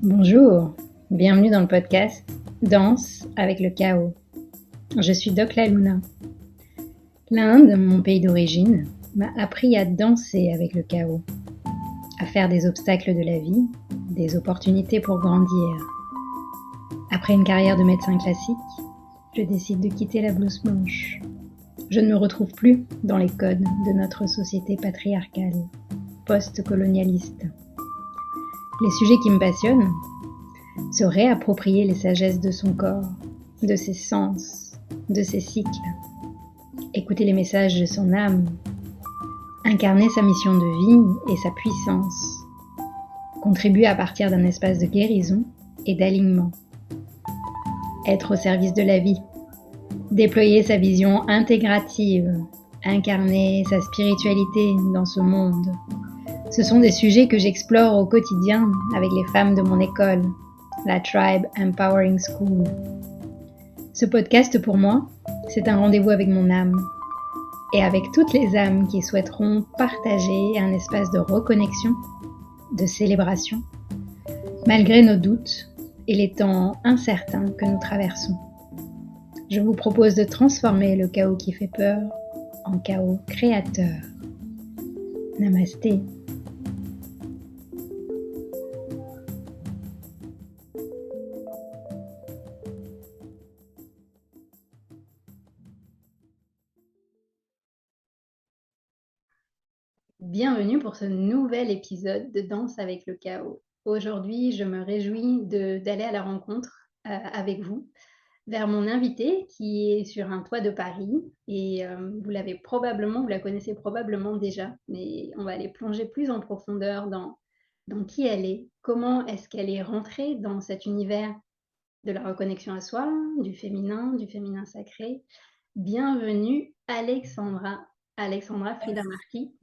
Bonjour, bienvenue dans le podcast Danse avec le chaos. Je suis Doc La Luna. L'Inde, mon pays d'origine, m'a appris à danser avec le chaos, à faire des obstacles de la vie, des opportunités pour grandir. Après une carrière de médecin classique, je décide de quitter la blouse blanche. Je ne me retrouve plus dans les codes de notre société patriarcale, post-colonialiste. Les sujets qui me passionnent, se réapproprier les sagesses de son corps, de ses sens, de ses cycles, écouter les messages de son âme, incarner sa mission de vie et sa puissance, contribuer à partir d'un espace de guérison et d'alignement, être au service de la vie, déployer sa vision intégrative, incarner sa spiritualité dans ce monde. Ce sont des sujets que j'explore au quotidien avec les femmes de mon école, la Tribe Empowering School. Ce podcast pour moi, c'est un rendez-vous avec mon âme et avec toutes les âmes qui souhaiteront partager un espace de reconnexion, de célébration, malgré nos doutes et les temps incertains que nous traversons. Je vous propose de transformer le chaos qui fait peur en chaos créateur. Namasté. Bienvenue pour ce nouvel épisode de Danse avec le chaos. Aujourd'hui, je me réjouis d'aller à la rencontre avec vous vers mon invitée qui est sur un toit de Paris et vous la connaissez probablement déjà, mais on va aller plonger plus en profondeur dans qui elle est, comment est-ce qu'elle est rentrée dans cet univers de la reconnexion à soi, du féminin sacré. Bienvenue Alexandra Frida Marquis.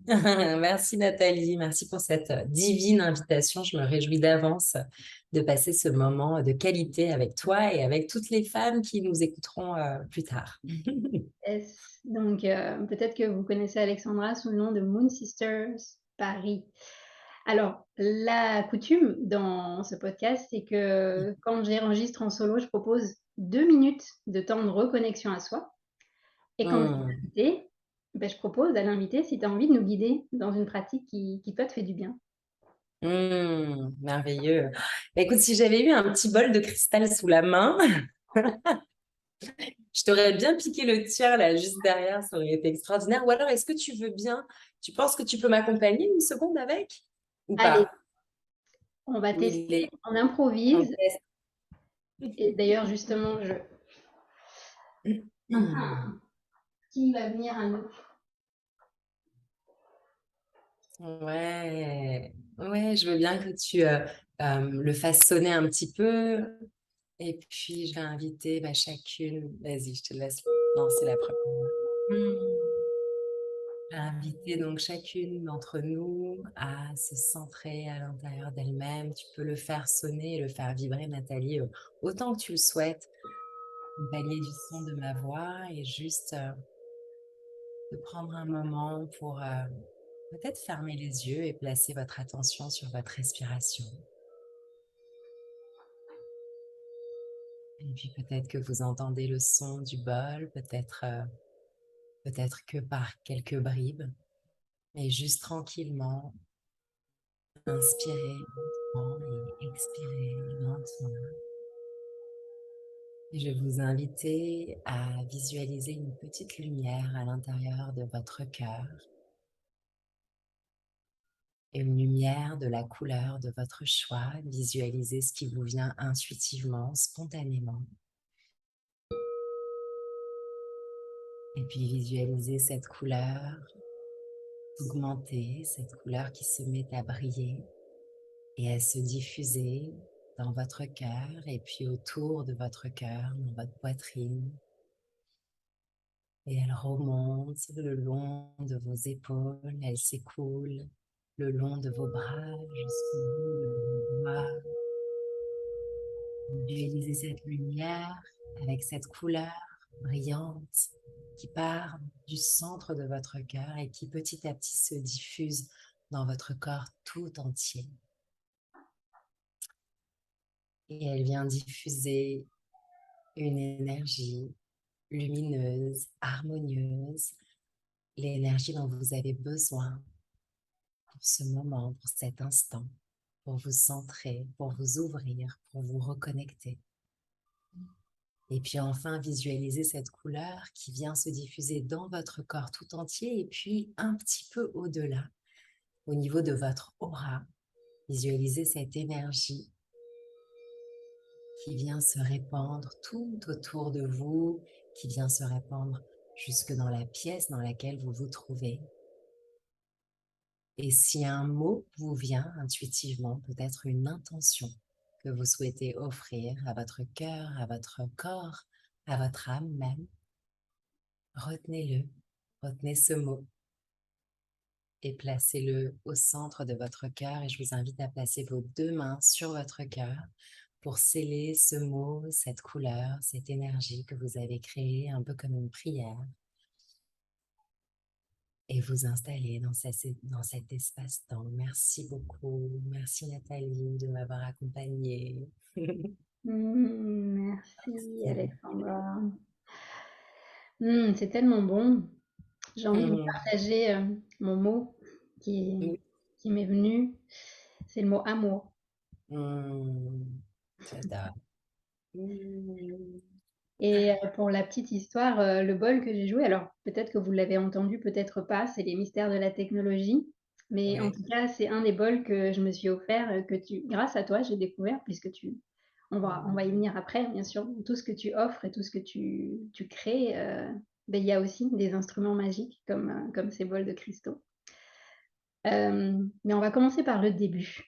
Merci Nathalie, merci pour cette divine invitation. Je me réjouis d'avance de passer ce moment de qualité avec toi et avec toutes les femmes qui nous écouteront plus tard. Donc, peut-être que vous connaissez Alexandra sous le nom de Moon Sisters Paris. Alors, la coutume dans ce podcast, c'est que quand j'enregistre en solo, je propose 2 minutes de temps de reconnexion à soi. Et quand j'ai Hmm, l'invité, je propose à l'invité, si tu as envie de nous guider dans une pratique qui toi, te fait du bien. merveilleux. Bah, écoute, si j'avais eu un petit bol de cristal sous la main, je t'aurais bien piqué le tien là juste derrière, ça aurait été extraordinaire. Ou alors, est-ce que tu veux bien, tu penses que tu peux m'accompagner une seconde avec ou Allez, pas? on va Ou il tester, est on en improvise. test? Et d'ailleurs, justement, Hmm. qui va venir à nous? Ouais, ouais, je veux bien que tu le fasses sonner un petit peu. Et puis, je vais inviter chacune. Vas-y, je te laisse lancer la première. Hmm. Je vais inviter donc chacune d'entre nous à se centrer à l'intérieur d'elle-même. Tu peux le faire sonner et le faire vibrer, Nathalie, autant que tu le souhaites. Accompagné du son de ma voix et juste de prendre un moment pour peut-être fermer les yeux et placer votre attention sur votre respiration. Et puis peut-être que vous entendez le son du bol, peut-être que par quelques bribes, et juste tranquillement, inspirez lentement et expirez lentement. Et je vais vous inviter à visualiser une petite lumière à l'intérieur de votre cœur, et une lumière de la couleur de votre choix. Visualisez ce qui vous vient intuitivement, spontanément. Et puis visualisez cette couleur augmenter, cette couleur qui se met à briller et à se diffuser dans votre cœur et puis autour de votre cœur, dans votre poitrine. Et elle remonte le long de vos épaules, elle s'écoule le long de vos bras jusqu'au bout de vos doigts. Visualisez cette lumière avec cette couleur brillante qui part du centre de votre cœur et qui petit à petit se diffuse dans votre corps tout entier. et elle vient diffuser une énergie lumineuse, harmonieuse, l'énergie dont vous avez besoin pour ce moment, pour cet instant, pour vous centrer, pour vous ouvrir, pour vous reconnecter. Et puis enfin, visualisez cette couleur qui vient se diffuser dans votre corps tout entier et puis un petit peu au-delà, au niveau de votre aura. Visualisez cette énergie qui vient se répandre tout autour de vous, qui vient se répandre jusque dans la pièce dans laquelle vous vous trouvez. Et si un mot vous vient intuitivement, peut-être une intention que vous souhaitez offrir à votre cœur, à votre corps, à votre âme même, retenez-le, retenez ce mot et placez-le au centre de votre cœur. Et je vous invite à placer vos deux mains sur votre cœur pour sceller ce mot, cette couleur, cette énergie que vous avez créée, un peu comme une prière. Et vous installer dans cet espace-temps. Merci beaucoup. Merci Nathalie de m'avoir accompagnée. Merci Alexandra. C'est tellement bon. J'ai envie de vous Mm. partager mon mot qui, Oui. qui m'est venu. C'est le mot amour. Mm. J'adore. Mm. Et pour la petite histoire, le bol que j'ai joué, alors peut-être que vous l'avez entendu, peut-être pas, c'est les mystères de la technologie. Mais en Ouais. tout cas, c'est un des bols que je me suis offert, grâce à toi, j'ai découvert, puisque on va y venir après, bien sûr. Tout ce que tu offres et tout ce que tu crées, ben, il y a aussi des instruments magiques comme ces bols de cristaux. Mais on va commencer par le début.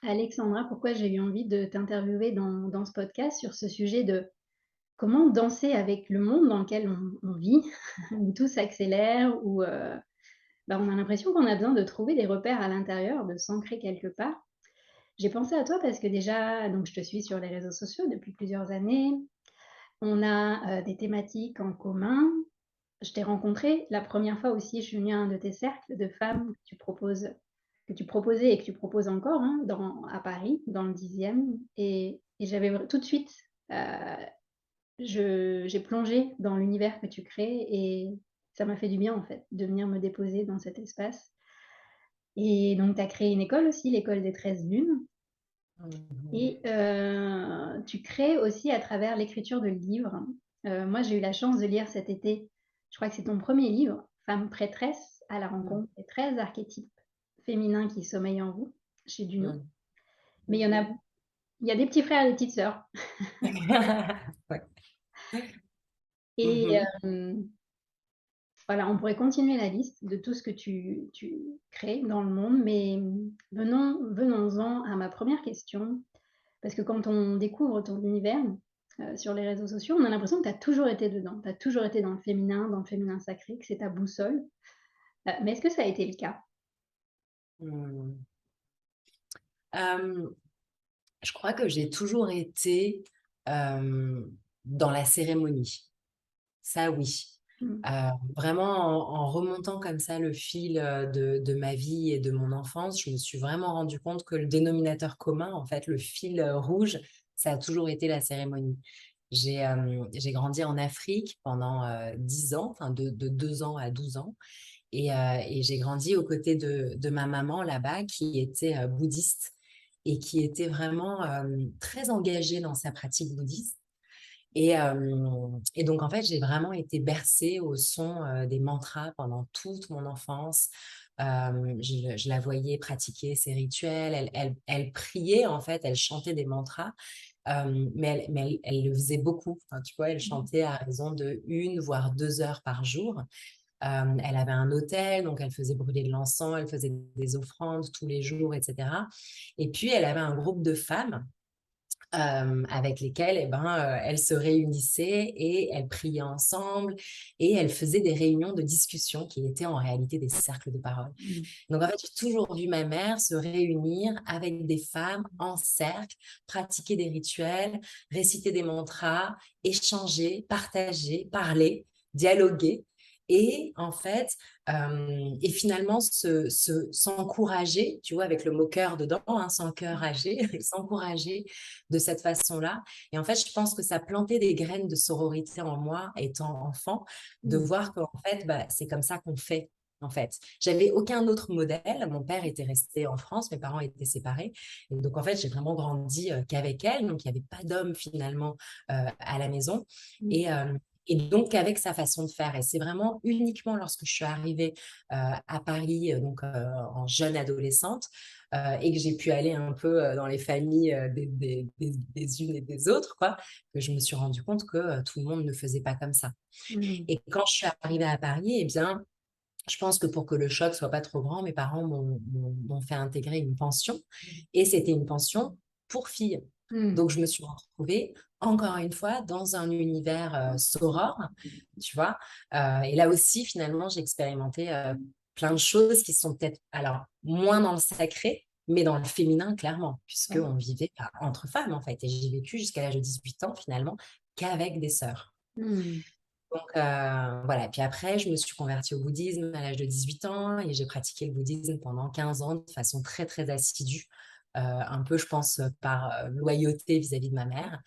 Alexandra, pourquoi j'ai eu envie de t'interviewer dans ce podcast sur ce sujet de comment danser avec le monde dans lequel on vit, où tout s'accélère, où on a l'impression qu'on a besoin de trouver des repères à l'intérieur, de s'ancrer quelque part. J'ai pensé à toi parce que déjà, donc je te suis sur les réseaux sociaux depuis plusieurs années. On a des thématiques en commun. Je t'ai rencontré la première fois aussi, je suis venue à un de tes cercles de femmes que tu proposais et que tu proposes encore hein, à Paris, dans le 10e. Et j'avais tout de suite euh, j'ai plongé dans l'univers que tu crées et ça m'a fait du bien en fait de venir me déposer dans cet espace. Et donc tu as créé une école aussi, l'école des 13 lunes. Mhm. Et tu crées aussi à travers l'écriture de livres. Moi j'ai eu la chance de lire cet été, je crois que c'est ton premier livre, Femme prêtresse à la rencontre des 13 archétypes féminins qui sommeillent en vous, chez Duno. Mhm. Mais il y a des petits frères et des petites sœurs. Ouais. Et Mhm. voilà, on pourrait continuer la liste de tout ce que tu crées dans le monde, mais venons-en à ma première question, parce que quand on découvre ton univers sur les réseaux sociaux, on a l'impression que tu as toujours été dedans, tu as toujours été dans le féminin sacré, que c'est ta boussole. Mais est-ce que ça a été le cas? Mhm. Euh, je crois que j'ai toujours été euh, dans la cérémonie. Ça, oui. Mm. Vraiment, en remontant comme ça le fil de ma vie et de mon enfance, je me suis vraiment rendu compte que le dénominateur commun, en fait, le fil rouge, ça a toujours été la cérémonie. J'ai grandi en Afrique pendant 10 ans, enfin de 2 ans à 12 ans, et j'ai grandi aux côtés de ma maman là-bas qui était bouddhiste et qui était vraiment très engagée dans sa pratique bouddhiste. Et donc, en fait, j'ai vraiment été bercée au son des mantras pendant toute mon enfance. Je la voyais pratiquer ses rituels. Elle priait, en fait, elle chantait des mantras, mais elle le faisait beaucoup. Enfin, tu vois, elle chantait à raison de 1 voire 2 heures par jour. Elle avait un autel, donc elle faisait brûler de l'encens, elle faisait des offrandes tous les jours, etc. Et puis, elle avait un groupe de femmes avec lesquelles elles se réunissaient et elles priaient ensemble et elles faisaient des réunions de discussion qui étaient en réalité des cercles de parole. Mm. Donc en fait, j'ai toujours vu ma mère se réunir avec des femmes en cercle, pratiquer des rituels, réciter des mantras, échanger, partager, parler, dialoguer. Et en fait, et finalement s'encourager, tu vois, avec le mot cœur dedans, hein, s'encourager, s'encourager de cette façon-là. Et en fait, je pense que ça plantait des graines de sororité en moi, étant enfant, de voir qu'en fait, bah, c'est comme ça qu'on fait. En fait, j'avais aucun autre modèle. Mon père était resté en France, mes parents étaient séparés. Et donc, en fait, j'ai vraiment grandi qu'avec elle. Donc, il n'y avait pas d'homme finalement à la maison. Et, et donc, avec sa façon de faire. Et c'est vraiment uniquement lorsque je suis arrivée à Paris, donc en jeune adolescente, et que j'ai pu aller un peu dans les familles des unes et des autres, quoi, que je me suis rendu compte que tout le monde ne faisait pas comme ça. Et quand je suis arrivée à Paris, eh bien, je pense que pour que le choc soit pas trop grand, mes parents m'ont fait intégrer une pension et c'était une pension pour filles. Donc, je me suis retrouvée encore une fois dans un univers soror, tu vois. Et là aussi, finalement, j'ai expérimenté plein de choses qui sont peut-être, alors, moins dans le sacré, mais dans le féminin, clairement, puisqu'on vivait entre femmes, en fait. Et j'ai vécu jusqu'à l'âge de 18 ans, finalement, qu'avec des sœurs. Donc, voilà. Puis après, je me suis convertie au bouddhisme à l'âge de 18 ans et j'ai pratiqué le bouddhisme pendant 15 ans de façon très, très assidue. Un peu, je pense, par loyauté vis-à-vis de ma mère.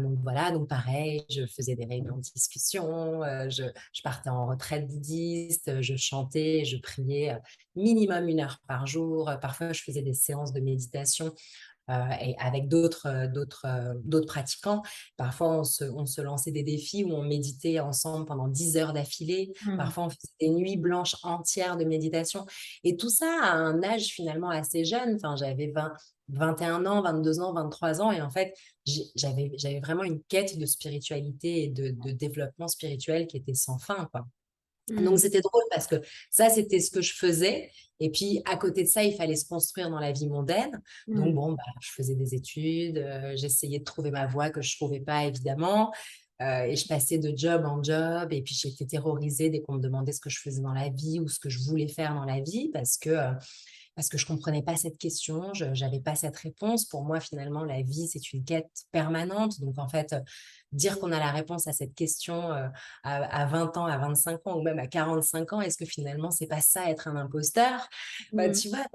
Donc voilà, donc pareil, je faisais des réunions de discussion, je partais en retraite bouddhiste, je chantais, je priais minimum 1 heure par jour. Parfois, je faisais des séances de méditation et avec d'autres pratiquants. Parfois, on se lançait des défis où on méditait ensemble pendant 10 heures d'affilée. Parfois, on faisait des nuits blanches entières de méditation. Et tout ça à un âge finalement assez jeune. Enfin, j'avais 21 ans, 22 ans, 23 ans. Et en fait, j'avais vraiment une quête de spiritualité et de développement spirituel qui était sans fin, quoi. Donc, c'était drôle parce que ça, c'était ce que je faisais. Et puis, à côté de ça, il fallait se construire dans la vie mondaine. Donc, bon, bah, je faisais des études, j'essayais de trouver ma voie que je ne trouvais pas, évidemment. Et je passais de job en job. Et puis, j'étais terrorisée dès qu'on me demandait ce que je faisais dans la vie ou ce que je voulais faire dans la vie parce que je ne comprenais pas cette question, je n'avais pas cette réponse. Pour moi, finalement, la vie, c'est une quête permanente. Donc, en fait, dire qu'on a la réponse à cette question à 20 ans, à 25 ans ou même à 45 ans, est-ce que finalement, c'est pas ça, être un imposteur? Bah, tu vois,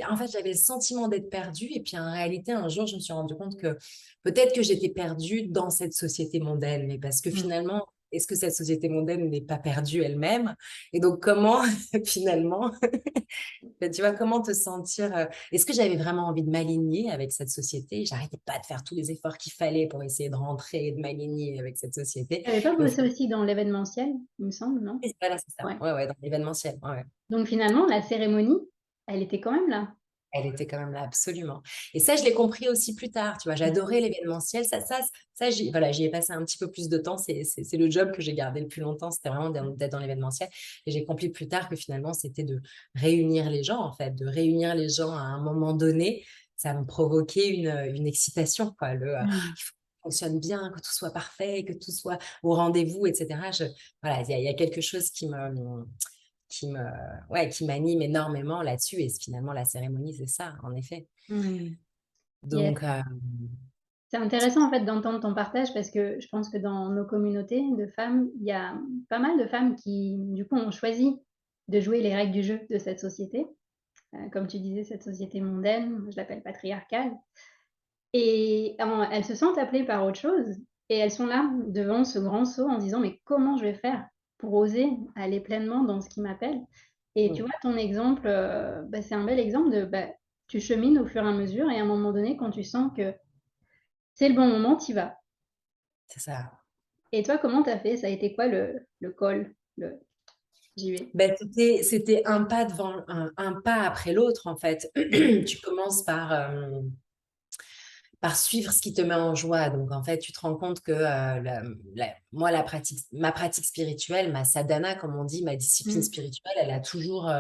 en fait, j'avais le sentiment d'être perdue. Et puis, en réalité, un jour, je me suis rendu compte que peut-être que j'étais perdue dans cette société mondaine, mais parce que finalement, est-ce que cette société mondaine n'est pas perdue elle-même? Et donc, comment, finalement, ben, tu vois, comment te sentir est-ce que j'avais vraiment envie de m'aligner avec cette société? J'arrêtais pas de faire tous les efforts qu'il fallait pour essayer de rentrer et de m'aligner avec cette société. Tu n'avais pas Et au bossé final, aussi dans l'événementiel, il me semble, non? voilà, c'est ça. Ouais. Ouais, ouais, dans l'événementiel. Ouais, ouais. Donc finalement, la cérémonie, elle était quand même là. Elle était quand même là, absolument. Et ça, je l'ai compris aussi plus tard, tu vois. J'adorais l'événementiel. Ça voilà, j'y ai passé un petit peu plus de temps. C'est le job que j'ai gardé le plus longtemps. C'était vraiment d'être dans l'événementiel. Et j'ai compris plus tard que finalement, c'était de réunir les gens, en fait, de réunir les gens à un moment donné. Ça me provoquait une excitation, quoi. Il faut que tout fonctionne bien, que tout soit parfait, que tout soit au rendez-vous, etc. Voilà, il y a quelque chose qui me, ouais, qui m'anime énormément là-dessus. Et finalement, la cérémonie, c'est ça, en effet. Yes. Donc, C'est intéressant en fait d'entendre ton partage parce que je pense que dans nos communautés de femmes, il y a pas mal de femmes qui, du coup, ont choisi de jouer les règles du jeu de cette société. Comme tu disais, cette société mondaine, je l'appelle patriarcale. Et elles se sentent appelées par autre chose et elles sont là devant ce grand saut en disant mais comment je vais faire pour oser aller pleinement dans ce qui m'appelle. Et tu vois, ton exemple, bah, c'est un bel exemple de bah, tu chemines au fur et à mesure et à un moment donné, quand tu sens que c'est le bon moment, tu y vas. c'est ça. Et toi, comment t'as fait? Ça a été quoi le call, j'y vais? Ben, c'était un pas devant, un pas après l'autre, en fait. Tu commences par suivre ce qui te met en joie. Donc, en fait, tu te rends compte que moi, ma pratique spirituelle, ma sadhana, comme on dit, ma discipline Mm. spirituelle, elle a toujours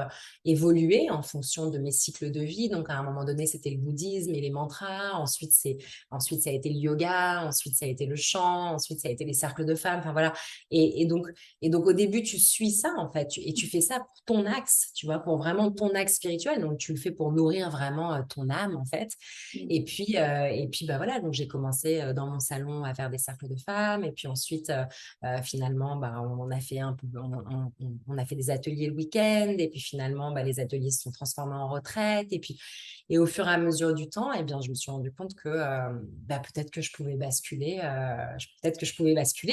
évolué en fonction de mes cycles de vie. Donc, à un moment donné, c'était le bouddhisme et les mantras. Ensuite, ça a été le yoga. Ensuite, ça a été le chant. Ensuite, ça a été les cercles de femmes. Enfin, voilà. Et, et donc, et donc, au début, tu suis ça, en fait. Et tu fais ça pour ton axe, tu vois, pour vraiment ton axe spirituel. Donc, tu le fais pour nourrir vraiment ton âme, en fait. Et puis bah voilà, donc j'ai commencé dans mon salon à faire des cercles de femmes. Et puis ensuite, finalement, bah, on a fait on a fait des ateliers le week-end, et puis finalement, bah, les ateliers se sont transformés en retraite. Et au fur et à mesure du temps, eh bien, je me suis rendu compte que bah, peut-être que je pouvais basculer,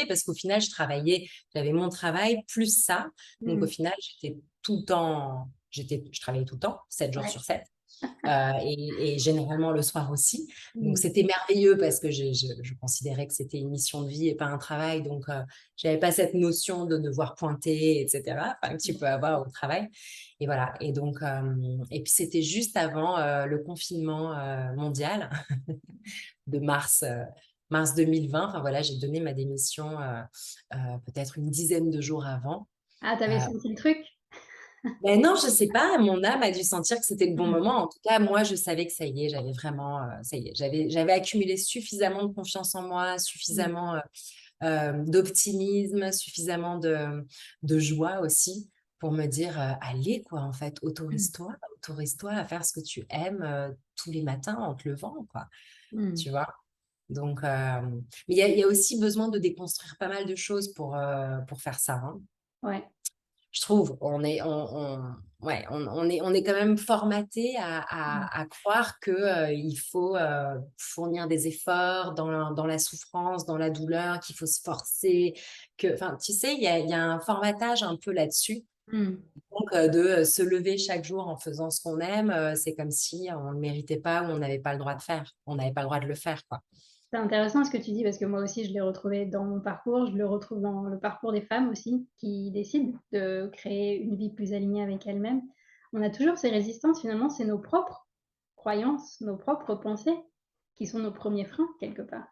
parce qu'au final, j'avais mon travail plus ça. Donc au final, je travaillais tout le temps, 7 jours Ouais. sur 7. Et généralement le soir aussi. Donc, Mm. c'était merveilleux parce que je considérais que c'était une mission de vie et pas un travail. Donc, j'avais pas cette notion de devoir pointer, etc., enfin, que tu peux avoir au travail. Et voilà. Et donc, et puis, c'était juste avant le confinement mondial de mars 2020. Enfin, voilà, j'ai donné ma démission peut-être une dizaine de jours avant. Ah, t'avais Euh, senti le truc? Ben non, je sais pas, mon âme a dû sentir que c'était le bon Mm. moment. En tout cas, moi, je savais que ça y est, j'avais vraiment, ça y est, j'avais accumulé suffisamment de confiance en moi, Mm. suffisamment d'optimisme, suffisamment de joie aussi pour me dire, allez, quoi, en fait, Mm. autorise-toi à faire ce que tu aimes tous les matins en te levant, quoi, Mm. tu vois. Donc, mais il y a aussi besoin de déconstruire pas mal de choses pour faire ça, hein. Ouais. Je trouve, ouais, on est quand même formaté Mm. à croire que, il faut fournir des efforts dans la souffrance, dans la douleur, qu'il faut se forcer, enfin, tu sais, il y a un formatage un peu là-dessus. Mm. Donc, de se lever chaque jour en faisant ce qu'on aime, c'est comme si on ne le méritait pas ou on n'avait pas le droit de faire. On n'avait pas le droit de le faire, quoi. C'est intéressant ce que tu dis parce que moi aussi je l'ai retrouvé dans mon parcours, je le retrouve dans le parcours des femmes aussi qui décident de créer une vie plus alignée avec elles-mêmes. On a toujours ces résistances, finalement, c'est nos propres croyances, nos propres pensées qui sont nos premiers freins quelque part.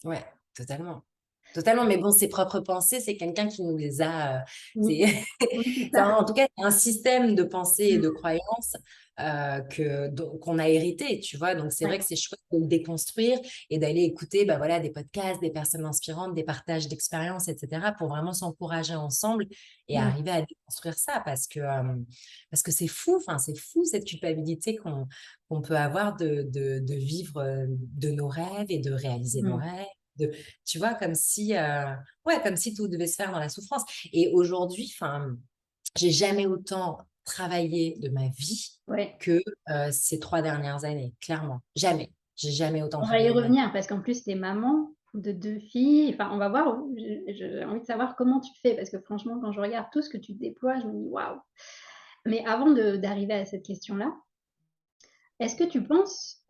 Ouais, totalement. Totalement, mais bon, ses propres pensées, c'est quelqu'un qui nous les a. Oui, C'est oui, c'est c'est ça. en tout cas un système de pensée et Mm. de croyances qu'on a hérité, tu vois. Donc, c'est vrai Ouais. que c'est chouette de le déconstruire et d'aller écouter bah, voilà, des podcasts, des personnes inspirantes, des partages d'expériences, etc., pour vraiment s'encourager ensemble et Mm. arriver à déconstruire ça parce que c'est fou, enfin, c'est fou cette culpabilité qu'on peut avoir de vivre de nos rêves et de réaliser nos Mm. rêves. Tu vois, ouais, comme si tout devait se faire dans la souffrance. Et aujourd'hui, enfin, j'ai jamais autant travaillé de ma vie Ouais. que ces 3 dernières années, clairement. Jamais. J'ai jamais autant On va y travaillé de ma vie. revenir parce qu'en plus, tu es maman de 2 filles. Enfin, on va voir. J'ai envie de savoir comment tu fais parce que franchement, quand je regarde tout ce que tu déploies, je me dis waouh. Mais avant d'arriver à cette question-là, est-ce que tu penses,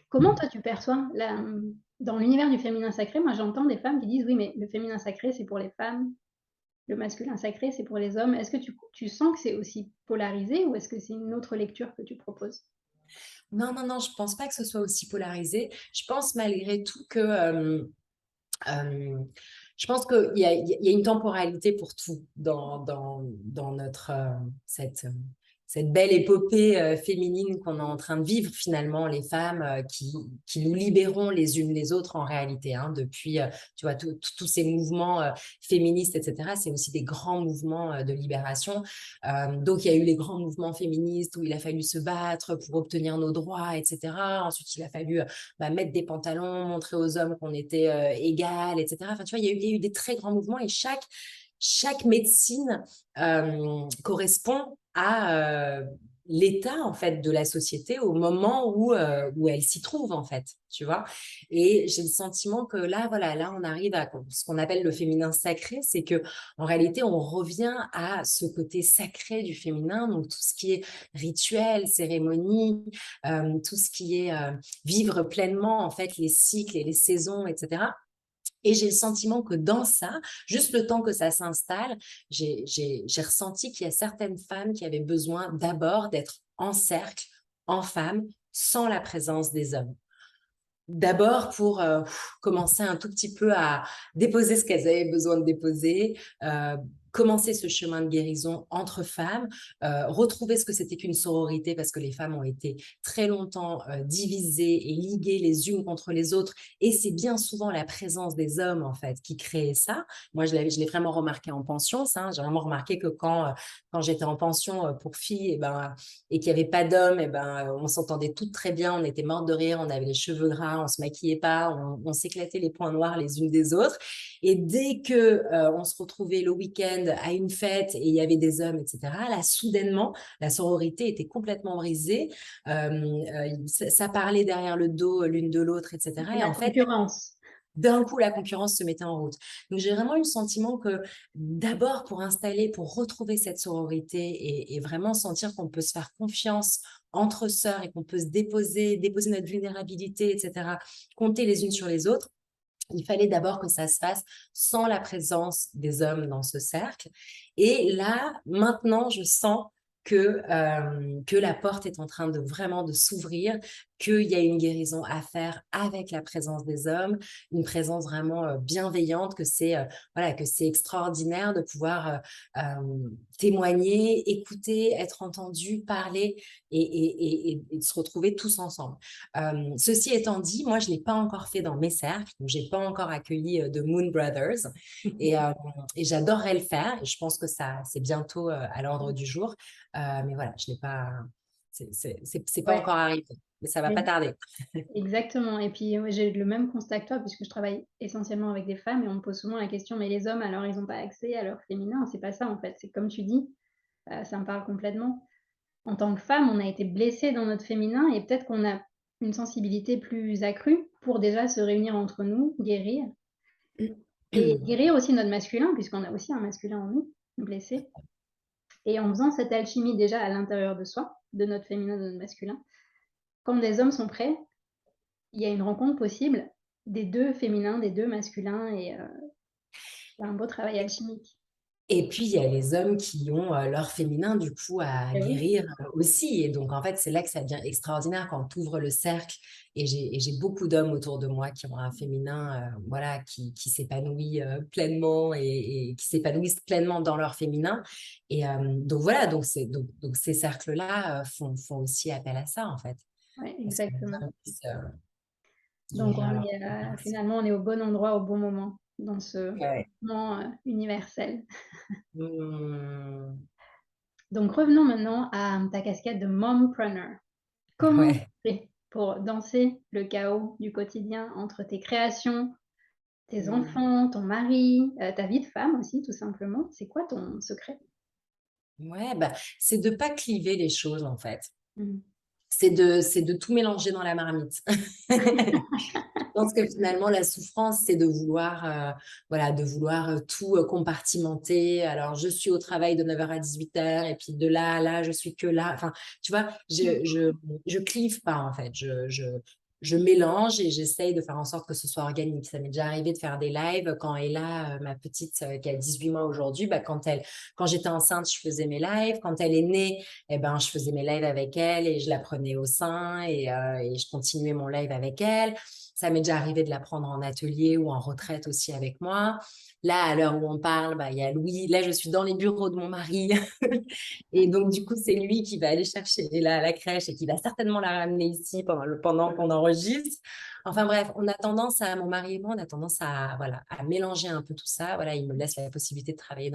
comment toi tu perçois dans l'univers du féminin sacré, moi j'entends des femmes qui disent oui, mais le féminin sacré c'est pour les femmes, le masculin sacré c'est pour les hommes. Est-ce que tu sens que c'est aussi polarisé ou est-ce que c'est une autre lecture que tu proposes? Non, non, non, je pense pas que ce soit aussi polarisé. Je pense malgré tout que Euh, je pense qu'il y a une temporalité pour tout dans cette belle épopée féminine qu'on est en train de vivre finalement, les femmes qui nous libérons les unes les autres en réalité, hein, depuis, tu vois, tous ces mouvements féministes, etc. C'est aussi des grands mouvements de libération. Donc, il y a eu les grands mouvements féministes où il a fallu se battre pour obtenir nos droits, etc. Ensuite, il a fallu bah, mettre des pantalons, montrer aux hommes qu'on était égales, etc. Enfin, tu vois, il y a eu des très grands mouvements et chaque médecine correspond à l'état en fait de la société au moment où elle s'y trouve en fait, tu vois. Et j'ai le sentiment que là, voilà, là on arrive à ce qu'on appelle le féminin sacré, c'est que en réalité on revient à ce côté sacré du féminin, donc tout ce qui est rituel, cérémonie, tout ce qui est vivre pleinement en fait les cycles et les saisons, etc. Et j'ai le sentiment que dans ça, juste le temps que ça s'installe, j'ai ressenti qu'il y a certaines femmes qui avaient besoin d'abord d'être en cercle, en femme, sans la présence des hommes. D'abord pour commencer un tout petit peu à déposer ce qu'elles avaient besoin de déposer, commencer ce chemin de guérison entre femmes, retrouver ce que c'était qu'une sororité, parce que les femmes ont été très longtemps divisées et liguées les unes contre les autres, et c'est bien souvent la présence des hommes en fait qui créait ça. Moi, je l'ai vraiment remarqué en pension, ça, hein. J'ai vraiment remarqué que quand j'étais en pension pour filles, et qu'il n'y avait pas d'hommes, on s'entendait toutes très bien, on était mortes de rire, on avait les cheveux gras, on se maquillait pas, on s'éclatait les points noirs les unes des autres. Et dès que on se retrouvait le week-end à une fête et il y avait des hommes, etc., là, soudainement, la sororité était complètement brisée. Ça parlait derrière le dos l'une de l'autre, etc. Et La en fait, concurrence. d'un coup, la concurrence se mettait en route. Donc, j'ai vraiment eu le sentiment que d'abord, pour retrouver cette sororité et vraiment sentir qu'on peut se faire confiance entre sœurs et qu'on peut se déposer notre vulnérabilité, etc., compter les unes sur les autres, il fallait d'abord que ça se fasse sans la présence des hommes dans ce cercle. Et là, maintenant, je sens que la porte est en train de vraiment de s'ouvrir, qu'il y a une guérison à faire avec la présence des hommes, une présence vraiment bienveillante, voilà, que c'est extraordinaire de pouvoir témoigner, écouter, être entendu, parler et de se retrouver tous ensemble. Ceci étant dit, moi, je ne l'ai pas encore fait dans mes cercles, donc je n'ai pas encore accueilli de Moon Brothers et, euh, et j'adorerais le faire et je pense que c'est bientôt à l'ordre du jour. Mais voilà, je n'ai pas, c'est pas Ouais, encore arrivé, mais ça va pas tarder. exactement. Et puis, ouais, j'ai le même constat que toi, puisque je travaille essentiellement avec des femmes et on me pose souvent la question, mais les hommes, alors ils n'ont pas accès à leur féminin? C'est pas ça en fait. C'est comme tu dis, ça me parle complètement. En tant que femme, on a été blessées dans notre féminin et peut-être qu'on a une sensibilité plus accrue pour déjà se réunir entre nous, guérir et guérir aussi notre masculin, puisqu'on a aussi un masculin en nous, blessé. Et en faisant cette alchimie déjà à l'intérieur de soi, de notre féminin, de notre masculin, quand des hommes sont prêts, il y a une rencontre possible des deux féminins, des deux masculins et c'est un beau travail alchimique. Et puis, il y a les hommes qui ont leur féminin, du coup, à Et oui, guérir aussi. Et donc, en fait, c'est là que ça devient extraordinaire quand tu ouvres le cercle. Et j'ai beaucoup d'hommes autour de moi qui ont un féminin, voilà, qui s'épanouit pleinement et qui s'épanouissent pleinement dans leur féminin. Et donc, voilà, donc ces cercles-là font aussi appel à ça, en fait. ouais, Parce que les exactement. hommes puissent Donc guérir on leur est féminin. finalement on est au bon endroit au bon moment dans ce Ouais. moment universel. Mmh. Donc revenons maintenant à ta casquette de mompreneur. Comment tu Ouais. fais pour danser le chaos du quotidien entre tes créations, tes Mmh. enfants, ton mari, ta vie de femme aussi tout simplement? C'est quoi ton secret? Ouais, c'est de pas cliver les choses, en fait. Mmh. C'est de tout mélanger dans la marmite. Je pense que finalement, la souffrance, c'est de vouloir, voilà, de vouloir tout compartimenter. Alors, je suis au travail de 9 heures à 18 heures et puis de là à là, je suis que là. Enfin, tu vois, Mmh. je clive pas, en fait. Je mélange et j'essaye de faire en sorte que ce soit organique. Ça m'est déjà arrivé de faire des lives quand Ella, ma petite, qui a 18 mois aujourd'hui, quand j'étais enceinte, je faisais mes lives. Quand elle est née, je faisais mes lives avec elle et je la prenais au sein et je continuais mon live avec elle. Ça m'est déjà arrivé de la prendre en atelier ou en retraite aussi avec moi. Là, à l'heure où on parle, il y a Louis. Là, je suis dans les bureaux de mon mari. Et donc, du coup, c'est lui qui va aller chercher à la crèche et qui va certainement la ramener ici pendant qu'on enregistre. Enfin bref, mon mari et moi, on a tendance voilà, à mélanger un peu tout ça. Voilà, il me laisse la possibilité de travailler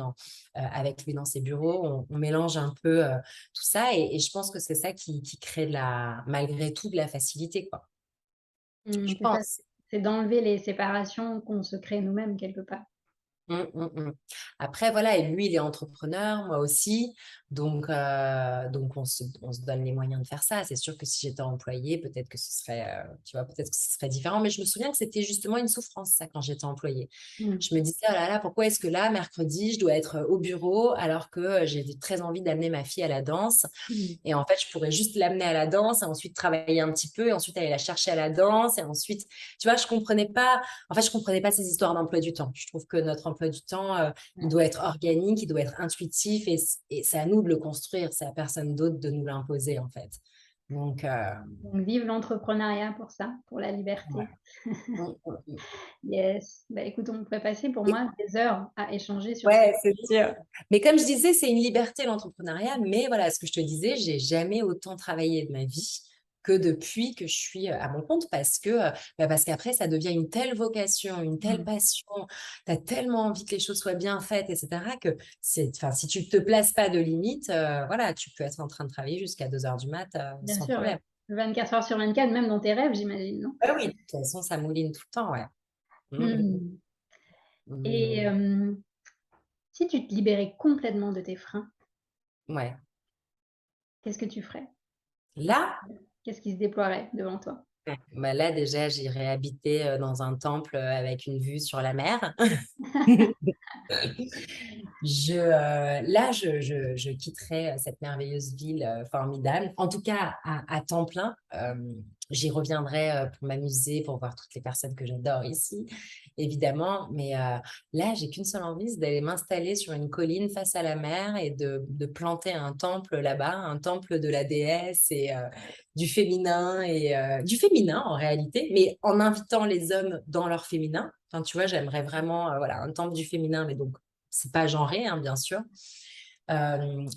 avec lui dans ses bureaux. On mélange un peu tout ça et je pense que c'est ça qui crée malgré tout de la facilité, quoi. Je C'est ça, pense. c'est d'enlever les séparations qu'on se crée nous-mêmes quelque part. Mmh. Après, voilà, et lui, il est entrepreneur, moi aussi. Donc on se donne les moyens de faire ça. C'est sûr que si j'étais employée, peut-être que ce serait, tu vois, peut-être que ce serait différent. Mais je me souviens que c'était justement une souffrance, ça, quand j'étais employée. Mmh. Je me disais, oh là là, pourquoi est-ce que là, mercredi, je dois être au bureau alors que j'ai très envie d'amener ma fille à la danse. Mmh. Et en fait, je pourrais juste l'amener à la danse et ensuite travailler un petit peu et ensuite aller la chercher à la danse et ensuite, tu vois, je comprenais pas ces histoires d'emploi du temps. Je trouve que notre emploi du temps, il Ouais. doit être organique, il doit être intuitif et c'est à nous de le construire, c'est à personne d'autre de nous l'imposer, en fait. Donc, Donc vive l'entrepreneuriat pour ça, pour la liberté. ouais. Mm, mm, mm. Yes. Bah, écoute, on pourrait passer pour moi des heures à échanger sur ce Ouais, c'est sûr. Mais comme je disais, c'est une liberté l'entrepreneuriat. Mais voilà, ce que je te disais, j'ai jamais autant travaillé de ma vie que depuis que je suis à mon compte parce qu'après, ça devient une telle vocation, une telle Mmh. passion. Tu as tellement envie que les choses soient bien faites, etc., que enfin, si tu ne te places pas de limite, voilà, tu peux être en train de travailler jusqu'à 2 heures du mat Bien sans sûr, ouais. problème. 24 heures sur 24, même dans tes rêves, j'imagine, non? Ah oui, de toute façon, ça mouline tout le temps, ouais. Mm, Mmh. Et mm, si tu te libérais complètement de tes freins, ouais. qu'est-ce que tu ferais? Là, Qu'est-ce qui se déploierait devant toi? ouais. Bah là, déjà, j'irai habiter dans un temple avec une vue sur la mer. Je quitterai cette merveilleuse ville formidable, en tout cas à temps plein. J'y reviendrai pour m'amuser, pour voir toutes les personnes que j'adore ici, évidemment. Mais là, j'ai qu'une seule envie, c'est d'aller m'installer sur une colline face à la mer et de planter un temple là-bas, un temple de la déesse et du féminin en réalité, mais en invitant les hommes dans leur féminin. Enfin, tu vois, j'aimerais vraiment voilà, un temple du féminin, mais donc c'est pas genré, hein, bien sûr.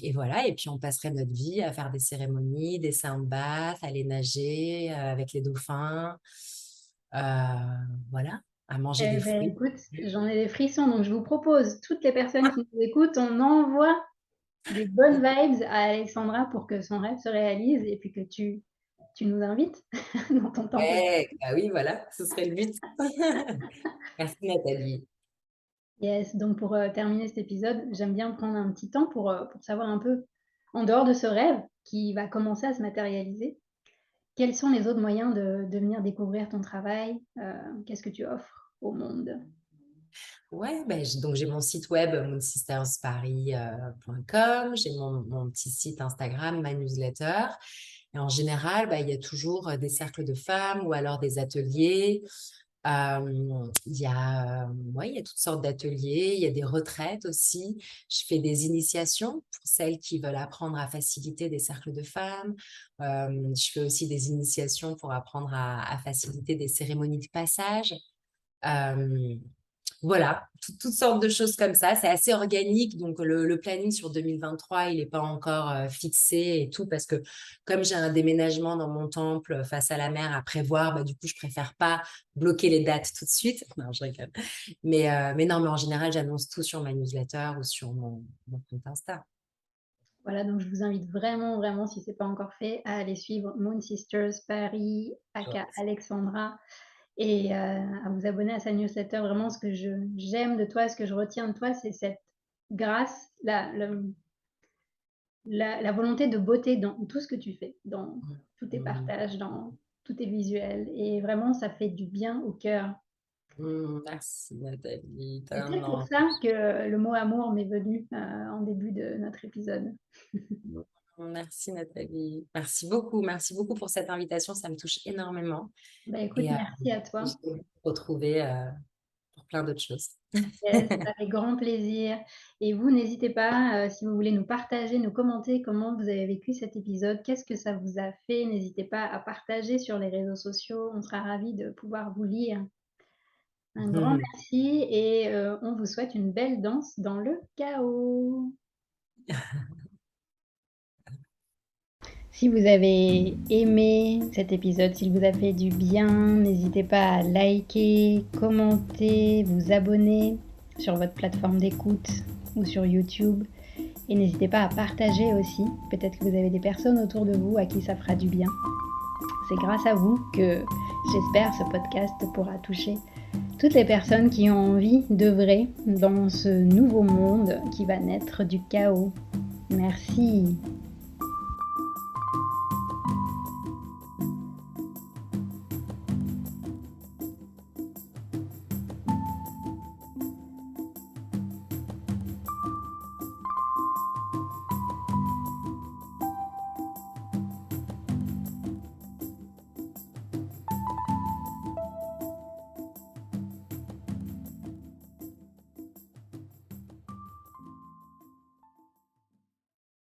Et voilà, et puis on passerait notre vie à faire des cérémonies, des soundbaths, aller nager avec les dauphins, euh, voilà, à manger Eh des beh, fruits. écoute, j'en ai des frissons, donc je vous propose, toutes les personnes qui nous écoutent, on envoie des bonnes vibes à Alexandra pour que son rêve se réalise et puis que tu nous invites dans ton temple. Ouais, bah oui, voilà, ce serait le but. Merci Nathalie. Yes, donc pour terminer cet épisode, j'aime bien prendre un petit temps pour savoir un peu, en dehors de ce rêve qui va commencer à se matérialiser, quels sont les autres moyens de venir découvrir ton travail? Qu'est-ce que tu offres au monde? Ouais, ben, donc j'ai mon site web moonsistersparis.com, j'ai mon petit site Instagram, ma newsletter. Et en général, bah, il y a toujours des cercles de femmes ou alors des ateliers. Ouais, il y a toutes sortes d'ateliers, il y a des retraites aussi. Je fais des initiations pour celles qui veulent apprendre à faciliter des cercles de femmes. Je fais aussi des initiations pour apprendre à faciliter des cérémonies de passage. Euh, voilà, toutes sortes de choses comme ça. C'est assez organique, donc le planning sur 2023, il n'est pas encore fixé et tout, parce que comme j'ai un déménagement dans mon temple face à la mer à prévoir, bah, du coup, je préfère pas bloquer les dates tout de suite. Non, je rigole. Mais non, mais en général, j'annonce tout sur ma newsletter ou sur mon compte Insta. Voilà, donc je vous invite vraiment, vraiment, si ce n'est pas encore fait, à aller suivre Moon Sisters Paris, aka Alexandra, et à vous abonner à sa newsletter. Vraiment, ce que j'aime de toi, ce que je retiens de toi, c'est cette grâce, la volonté de beauté dans tout ce que tu fais, dans tous tes Mm, partages, dans tous tes visuels. Et vraiment, ça fait du bien au cœur. merci Nathalie, t'as C'est un peut-être pour ange. ça que le mot amour m'est venu en début de notre épisode. Merci Nathalie. Merci beaucoup pour cette invitation, ça me touche énormément. Bah, écoute, Et merci à je toi. vais vous retrouver pour plein d'autres choses. Yes, avec grand plaisir. Et vous, n'hésitez pas, si vous voulez nous partager, nous commenter comment vous avez vécu cet épisode, qu'est-ce que ça vous a fait. N'hésitez pas à partager sur les réseaux sociaux. On sera ravis de pouvoir vous lire. Un grand merci et on vous souhaite une belle danse dans le chaos. Si vous avez aimé cet épisode, s'il vous a fait du bien, n'hésitez pas à liker, commenter, vous abonner sur votre plateforme d'écoute ou sur YouTube. Et n'hésitez pas à partager aussi. Peut-être que vous avez des personnes autour de vous à qui ça fera du bien. C'est grâce à vous que j'espère ce podcast pourra toucher toutes les personnes qui ont envie d'œuvrer dans ce nouveau monde qui va naître du chaos. Merci.